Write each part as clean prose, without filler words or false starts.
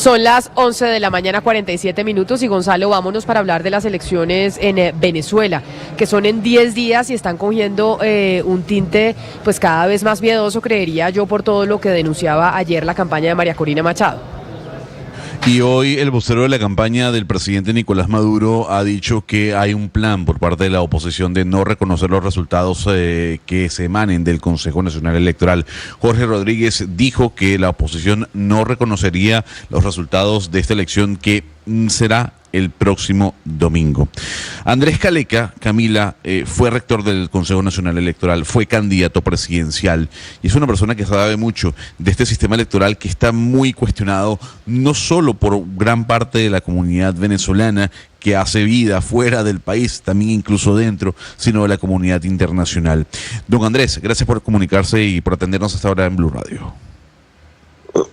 Son las 11 de la mañana, 47 minutos, y Gonzalo, vámonos para hablar de las elecciones en Venezuela, que son en 10 días y están cogiendo un tinte pues cada vez más miedoso, creería yo, por todo lo que denunciaba ayer la campaña de María Corina Machado. Y hoy el vocero de la campaña del presidente Nicolás Maduro ha dicho que hay un plan por parte de la oposición de no reconocer los resultados que se emanen del Consejo Nacional Electoral. Jorge Rodríguez dijo que la oposición no reconocería los resultados de esta elección que será el próximo domingo. Andrés Caleca, Camila, fue rector del Consejo Nacional Electoral, fue candidato presidencial y es una persona que sabe mucho de este sistema electoral que está muy cuestionado, no solo por gran parte de la comunidad venezolana que hace vida fuera del país, también incluso dentro, sino de la comunidad internacional. Don Andrés, gracias por comunicarse y por atendernos hasta ahora en Blue Radio.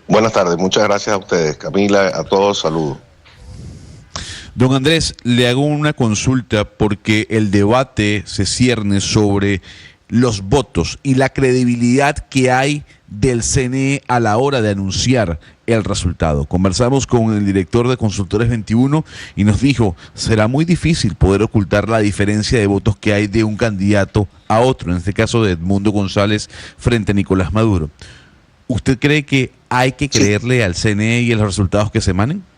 Buenas tardes, muchas gracias a ustedes, Camila, a todos, saludos. Don Andrés, le hago una consulta porque el debate se cierne sobre los votos y la credibilidad que hay del CNE a la hora de anunciar el resultado. Conversamos con el director de Consultores 21 y nos dijo, será muy difícil poder ocultar la diferencia de votos que hay de un candidato a otro, en este caso de Edmundo González frente a Nicolás Maduro. ¿Usted cree que hay que creerle al CNE y a los resultados que se emanen?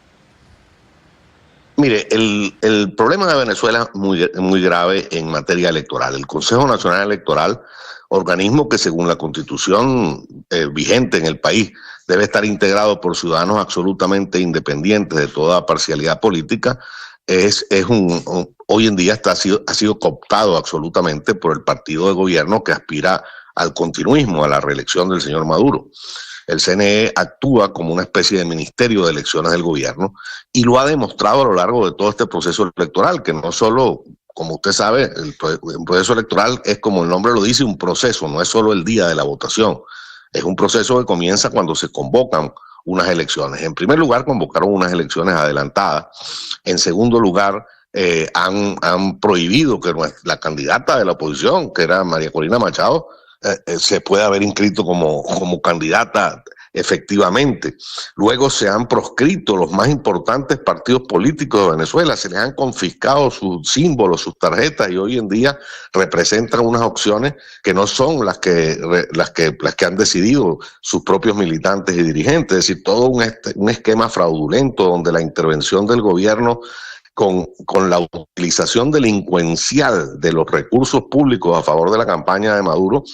Mire, el problema de Venezuela es muy grave en materia electoral. El Consejo Nacional Electoral, organismo que según la Constitución vigente en el país debe estar integrado por ciudadanos absolutamente independientes de toda parcialidad política, hoy en día ha sido cooptado absolutamente por el partido de gobierno que aspira al continuismo, a la reelección del señor Maduro. El CNE actúa como una especie de ministerio de elecciones del gobierno y lo ha demostrado a lo largo de todo este proceso electoral, que no solo, como usted sabe, el proceso electoral es, como el nombre lo dice, un proceso, no es solo el día de la votación. Es un proceso que comienza cuando se convocan unas elecciones. En primer lugar, convocaron unas elecciones adelantadas. En segundo lugar, han prohibido que la candidata de la oposición, que era María Corina Machado, se puede haber inscrito como candidata efectivamente. Luego se han proscrito los más importantes partidos políticos de Venezuela, se les han confiscado sus símbolos, sus tarjetas, y hoy en día representan unas opciones que no son las que han decidido sus propios militantes y dirigentes. Es decir, todo un esquema fraudulento donde la intervención del gobierno con la utilización delincuencial de los recursos públicos a favor de la campaña de Maduro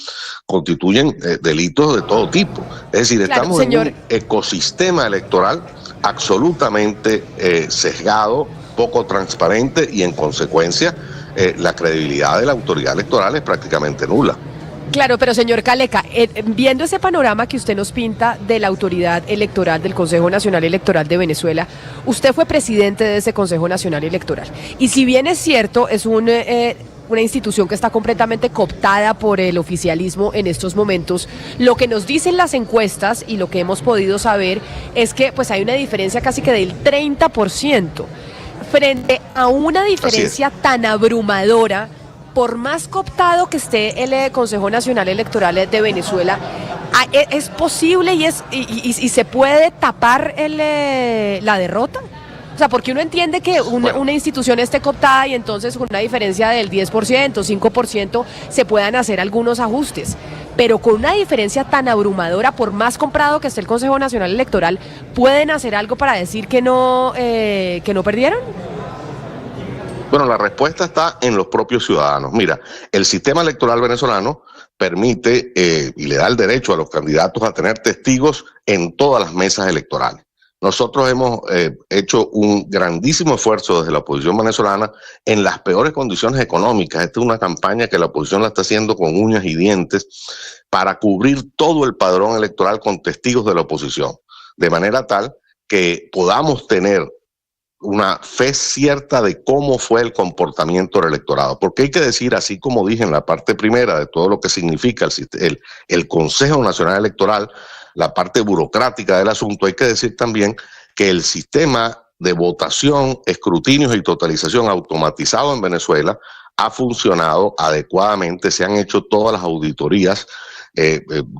constituyen delitos de todo tipo. Es decir, claro, estamos en un ecosistema electoral absolutamente sesgado, poco transparente, y en consecuencia la credibilidad de la autoridad electoral es prácticamente nula. Claro, pero señor Caleca, viendo ese panorama que usted nos pinta de la autoridad electoral del Consejo Nacional Electoral de Venezuela, usted fue presidente de ese Consejo Nacional Electoral. Y si bien es cierto, es una institución que está completamente cooptada por el oficialismo en estos momentos, lo que nos dicen las encuestas y lo que hemos podido saber es que pues hay una diferencia casi que del 30%. Frente a una diferencia tan abrumadora, por más cooptado que esté el Consejo Nacional Electoral de Venezuela, ¿es posible y se puede tapar la derrota? O sea, porque uno entiende que una institución esté cooptada y entonces con una diferencia del 10%, 5%, se puedan hacer algunos ajustes. Pero con una diferencia tan abrumadora, por más comprado que esté el Consejo Nacional Electoral, ¿pueden hacer algo para decir que no perdieron? Bueno, la respuesta está en los propios ciudadanos. Mira, el sistema electoral venezolano permite y le da el derecho a los candidatos a tener testigos en todas las mesas electorales. Nosotros hemos hecho un grandísimo esfuerzo desde la oposición venezolana en las peores condiciones económicas. Esta es una campaña que la oposición la está haciendo con uñas y dientes para cubrir todo el padrón electoral con testigos de la oposición, de manera tal que podamos tener una fe cierta de cómo fue el comportamiento del electorado. Porque hay que decir, así como dije en la parte primera de todo lo que significa el Consejo Nacional Electoral, la parte burocrática del asunto, hay que decir también que el sistema de votación, escrutinios y totalización automatizado en Venezuela ha funcionado adecuadamente, se han hecho todas las auditorías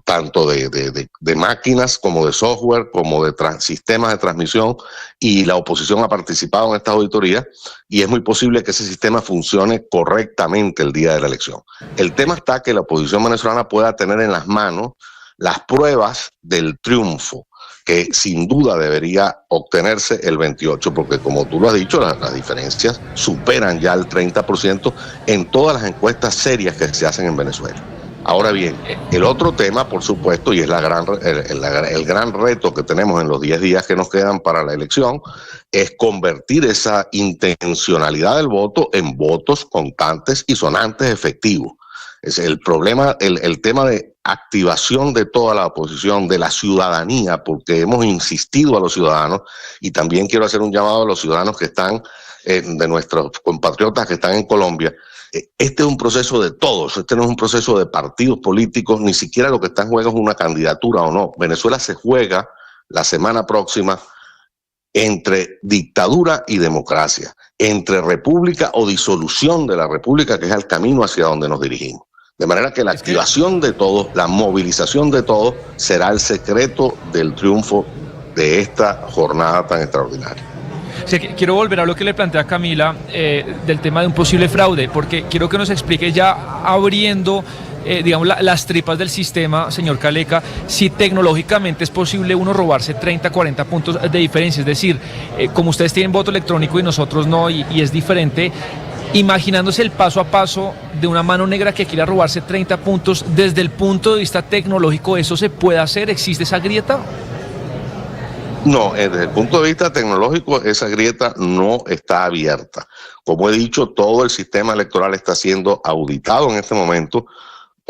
tanto de máquinas como de software, como de sistemas de transmisión, y la oposición ha participado en esta auditoría y es muy posible que ese sistema funcione correctamente el día de la elección. El tema está que la oposición venezolana pueda tener en las manos las pruebas del triunfo, que sin duda debería obtenerse el 28%, porque como tú lo has dicho, las diferencias superan ya el 30% en todas las encuestas serias que se hacen en Venezuela. Ahora bien, el otro tema, por supuesto, y es el gran reto que tenemos en los 10 días que nos quedan para la elección, es convertir esa intencionalidad del voto en votos contantes y sonantes efectivos. Es el problema, el tema de activación de toda la oposición, de la ciudadanía, porque hemos insistido a los ciudadanos, y también quiero hacer un llamado a los ciudadanos que están, de nuestros compatriotas que están en Colombia. Este es un proceso de todos, este no es un proceso de partidos políticos, ni siquiera lo que está en juego es una candidatura o no. Venezuela se juega la semana próxima entre dictadura y democracia, entre república o disolución de la república, que es el camino hacia donde nos dirigimos. De manera que la activación de todos, la movilización de todos, será el secreto del triunfo de esta jornada tan extraordinaria. Sí, quiero volver a lo que le plantea Camila del tema de un posible fraude, porque quiero que nos explique ya abriendo digamos, las tripas del sistema, señor Caleca, si tecnológicamente es posible uno robarse 30, 40 puntos de diferencia. Es decir, como ustedes tienen voto electrónico y nosotros no, y es diferente, imaginándose el paso a paso de una mano negra que quiera robarse 30 puntos, desde el punto de vista tecnológico, ¿eso se puede hacer? ¿Existe esa grieta? No, desde el punto de vista tecnológico esa grieta no está abierta. Como he dicho, todo el sistema electoral está siendo auditado en este momento.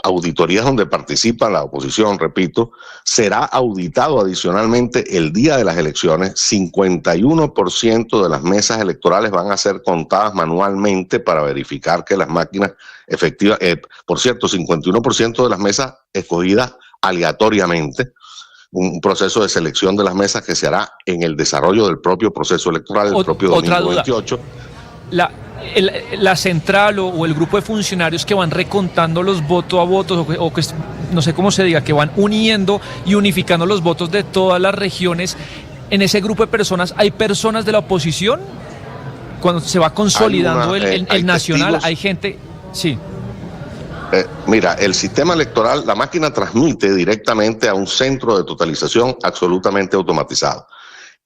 Auditorías donde participa la oposición, repito, será auditado adicionalmente el día de las elecciones. 51% de las mesas electorales van a ser contadas manualmente para verificar que las máquinas efectivas, por cierto, 51% de las mesas escogidas aleatoriamente, un proceso de selección de las mesas que se hará en el desarrollo del propio proceso electoral, el propio domingo 28. La central o el grupo de funcionarios que van recontando los votos a votos, o que no sé cómo se diga, que van uniendo y unificando los votos de todas las regiones, en ese grupo de personas, ¿hay personas de la oposición? Cuando se va consolidando el nacional, testigos. Hay gente, sí. Mira, el sistema electoral, la máquina transmite directamente a un centro de totalización absolutamente automatizado.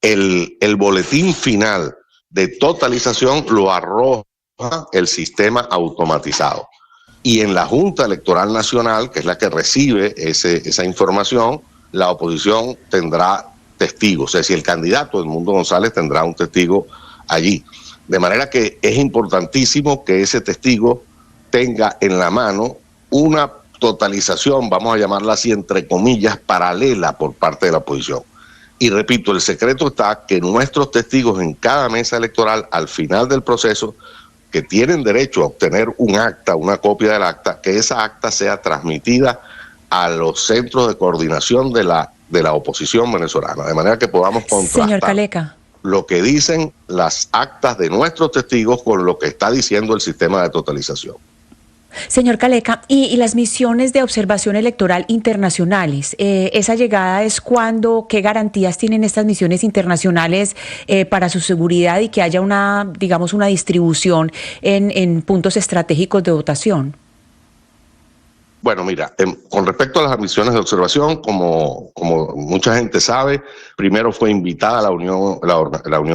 El boletín final de totalización lo arroja el sistema automatizado. Y en la Junta Electoral Nacional, que es la que recibe esa información, la oposición tendrá testigos. Es decir, el candidato Edmundo González tendrá un testigo allí. De manera que es importantísimo que ese testigo tenga en la mano una totalización, vamos a llamarla así, entre comillas, paralela por parte de la oposición. Y repito, el secreto está que nuestros testigos en cada mesa electoral, al final del proceso, que tienen derecho a obtener un acta, una copia del acta, que esa acta sea transmitida a los centros de coordinación de la oposición venezolana, de manera que podamos contrastar, señor Caleca, lo que dicen las actas de nuestros testigos con lo que está diciendo el sistema de totalización. Señor Caleca, y las misiones de observación electoral internacionales, ¿esa llegada es cuándo? ¿Qué garantías tienen estas misiones internacionales para su seguridad y que haya una, digamos, una distribución en puntos estratégicos de votación? Bueno, mira, con respecto a las misiones de observación, como mucha gente sabe, primero fue invitada la Unión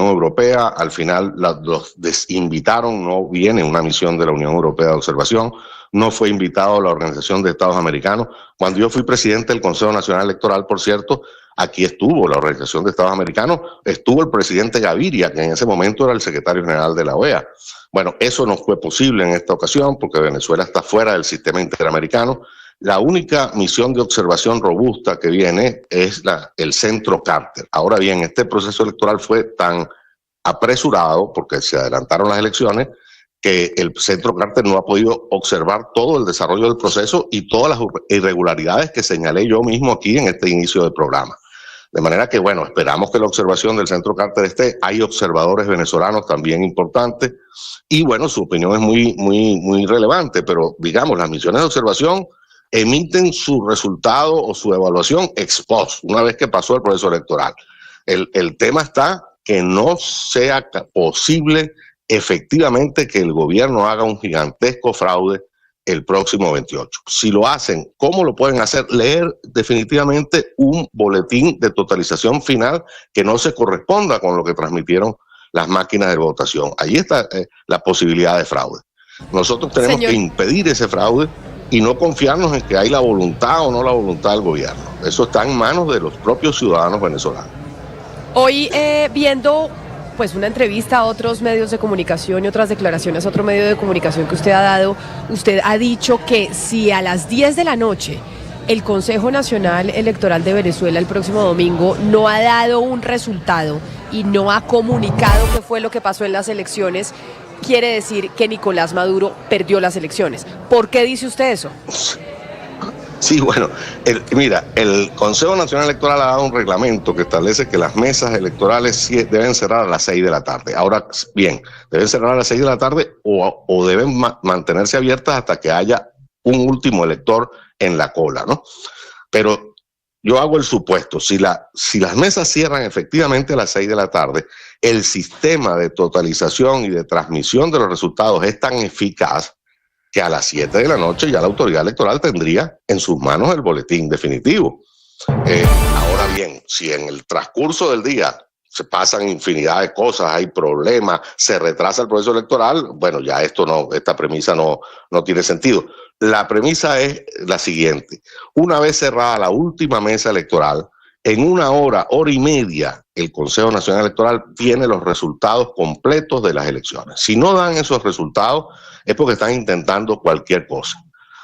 Europea, al final los desinvitaron, no viene una misión de la Unión Europea de observación, no fue invitado la Organización de Estados Americanos. Cuando yo fui presidente del Consejo Nacional Electoral, por cierto, aquí estuvo la Organización de Estados Americanos, estuvo el presidente Gaviria, que en ese momento era el secretario general de la OEA. Bueno, eso no fue posible en esta ocasión porque Venezuela está fuera del sistema interamericano. La única misión de observación robusta que viene es el Centro Carter. Ahora bien, este proceso electoral fue tan apresurado porque se adelantaron las elecciones que el Centro Carter no ha podido observar todo el desarrollo del proceso y todas las irregularidades que señalé yo mismo aquí en este inicio del programa. De manera que, bueno, esperamos que la observación del Centro Carter esté. Hay observadores venezolanos también importantes y, bueno, su opinión es muy relevante, pero, digamos, las misiones de observación emiten su resultado o su evaluación ex post, una vez que pasó el proceso electoral. El tema está que no sea posible efectivamente que el gobierno haga un gigantesco fraude el próximo 28. Si lo hacen, ¿cómo lo pueden hacer? Leer definitivamente un boletín de totalización final que no se corresponda con lo que transmitieron las máquinas de votación. Ahí está la posibilidad de fraude. Nosotros tenemos que impedir ese fraude y no confiarnos en que hay la voluntad o no la voluntad del gobierno. Eso está en manos de los propios ciudadanos venezolanos. Hoy viendo pues una entrevista a otros medios de comunicación y otras declaraciones a otro medio de comunicación que usted ha dado, usted ha dicho que si a las 10 de la noche el Consejo Nacional Electoral de Venezuela el próximo domingo no ha dado un resultado y no ha comunicado qué fue lo que pasó en las elecciones, quiere decir que Nicolás Maduro perdió las elecciones. ¿Por qué dice usted eso? Sí, bueno, mira, el Consejo Nacional Electoral ha dado un reglamento que establece que las mesas electorales deben cerrar a las 6 de la tarde. Ahora bien, deben cerrar a las 6 de la tarde o deben mantenerse abiertas hasta que haya un último elector en la cola, ¿no? Pero yo hago el supuesto, si las mesas cierran efectivamente a las 6 de la tarde, el sistema de totalización y de transmisión de los resultados es tan eficaz que a las 7 de la noche ya la autoridad electoral tendría en sus manos el boletín definitivo. Ahora bien, si en el transcurso del día se pasan infinidad de cosas, hay problemas, se retrasa el proceso electoral, bueno, ya esta premisa no tiene sentido. La premisa es la siguiente: una vez cerrada la última mesa electoral, en una hora y media, el Consejo Nacional Electoral tiene los resultados completos de las elecciones. Si no dan esos resultados, es porque están intentando cualquier cosa.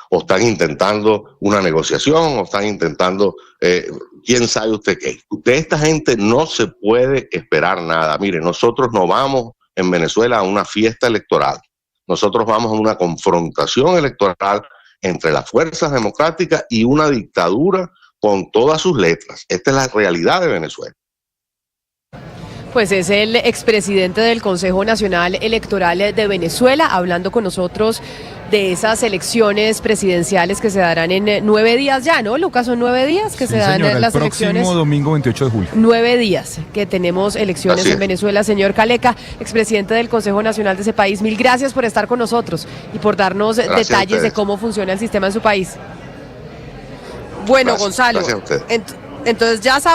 O están intentando una negociación, o están intentando, quién sabe usted qué. De esta gente no se puede esperar nada. Mire, nosotros no vamos en Venezuela a una fiesta electoral. Nosotros vamos a una confrontación electoral entre las fuerzas democráticas y una dictadura con todas sus letras. Esta es la realidad de Venezuela. Pues es el expresidente del Consejo Nacional Electoral de Venezuela hablando con nosotros de esas elecciones presidenciales que se darán en 9 días ya, ¿no, Lucas? Son 9 días que se dan las elecciones. El próximo domingo 28 de julio. 9 días que tenemos elecciones en Venezuela. Señor Caleca, expresidente del Consejo Nacional de ese país, mil gracias por estar con nosotros y por darnos detalles de cómo funciona el sistema en su país. Bueno, Gonzalo, entonces ya sabes.